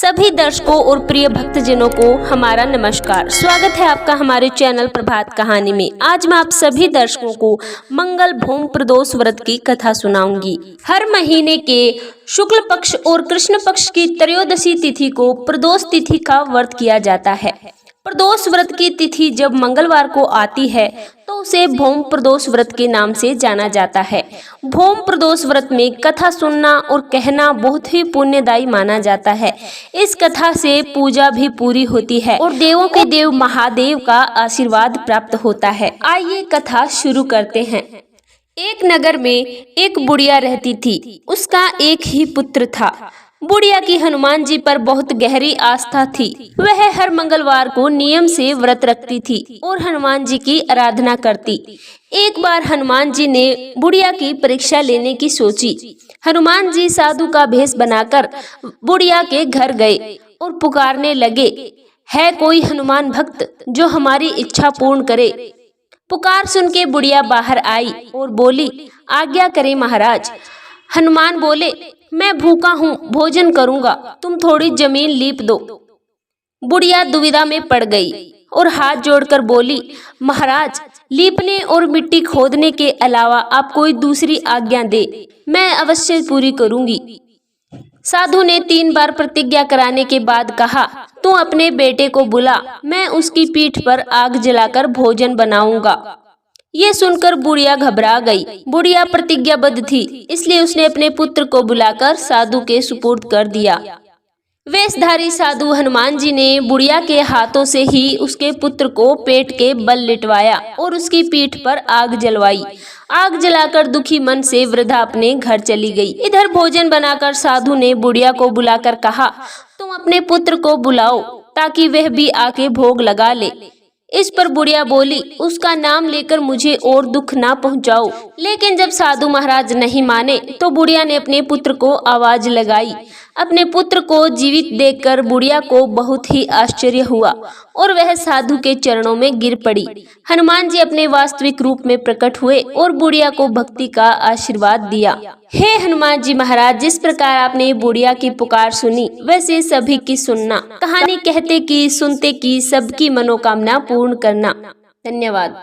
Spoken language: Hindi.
सभी दर्शकों और प्रिय भक्तजनों को हमारा नमस्कार। स्वागत है आपका हमारे चैनल प्रभात कहानी में। आज मैं आप सभी दर्शकों को मंगल भूम प्रदोष व्रत की कथा सुनाऊंगी। हर महीने के शुक्ल पक्ष और कृष्ण पक्ष की त्रयोदशी तिथि को प्रदोष तिथि का व्रत किया जाता है। प्रदोष व्रत की तिथि जब मंगलवार को आती है तो उसे भौम प्रदोष व्रत के नाम से जाना जाता है। भौम प्रदोष व्रत में कथा सुनना और कहना बहुत ही पुण्यदायी माना जाता है। इस कथा से पूजा भी पूरी होती है और देवों के देव महादेव का आशीर्वाद प्राप्त होता है। आइए कथा शुरू करते हैं। एक नगर में एक बुढ़िया रहती थी। उसका एक ही पुत्र था। बुढ़िया की हनुमान जी पर बहुत गहरी आस्था थी। वह हर मंगलवार को नियम से व्रत रखती थी और हनुमान जी की आराधना करती। एक बार हनुमान जी ने बुढ़िया की परीक्षा लेने की सोची। हनुमान जी साधु का भेष बनाकर बुढ़िया के घर गए और पुकारने लगे, है कोई हनुमान भक्त जो हमारी इच्छा पूर्ण करे। पुकार सुन के बुढ़िया बाहर आई और बोली, आज्ञा करें महाराज। हनुमान बोले, मैं भूखा हूँ, भोजन करूँगा, तुम थोड़ी जमीन लीप दो। बुढ़िया दुविधा में पड़ गई और हाथ जोड़कर बोली, महाराज, लीपने और मिट्टी खोदने के अलावा आप कोई दूसरी आज्ञा दे, मैं अवश्य पूरी करूँगी। साधु ने 3 बार प्रतिज्ञा कराने के बाद कहा, तू अपने बेटे को बुला, मैं उसकी पीठ पर आग जलाकर भोजन बनाऊंगा। ये सुनकर बुढ़िया घबरा गई। बुढ़िया प्रतिज्ञाबद्ध थी, इसलिए उसने अपने पुत्र को बुलाकर साधु के सुपुर्द कर दिया। वेशधारी साधु हनुमान जी ने बुढ़िया के हाथों से ही उसके पुत्र को पेट के बल लिटवाया और उसकी पीठ पर आग जलवाई। आग जलाकर दुखी मन से वृद्धा अपने घर चली गई। इधर भोजन बनाकर साधु ने बुढ़िया को बुलाकर कहा, तुम अपने पुत्र को बुलाओ ताकि वह भी आके भोग लगा ले। इस पर बुढ़िया बोली, उसका नाम लेकर मुझे और दुख ना पहुंचाओ। लेकिन जब साधु महाराज नहीं माने तो बुढ़िया ने अपने पुत्र को आवाज लगाई। अपने पुत्र को जीवित देखकर बुढ़िया को बहुत ही आश्चर्य हुआ और वह साधु के चरणों में गिर पड़ी। हनुमान जी अपने वास्तविक रूप में प्रकट हुए और बुढ़िया को भक्ति का आशीर्वाद दिया। हे हनुमान जी महाराज, जिस प्रकार आपने बुढ़िया की पुकार सुनी वैसे सभी की सुनना। कहानी कहते की सुनते की सबकी मनोकामना पूर्ण करना। धन्यवाद।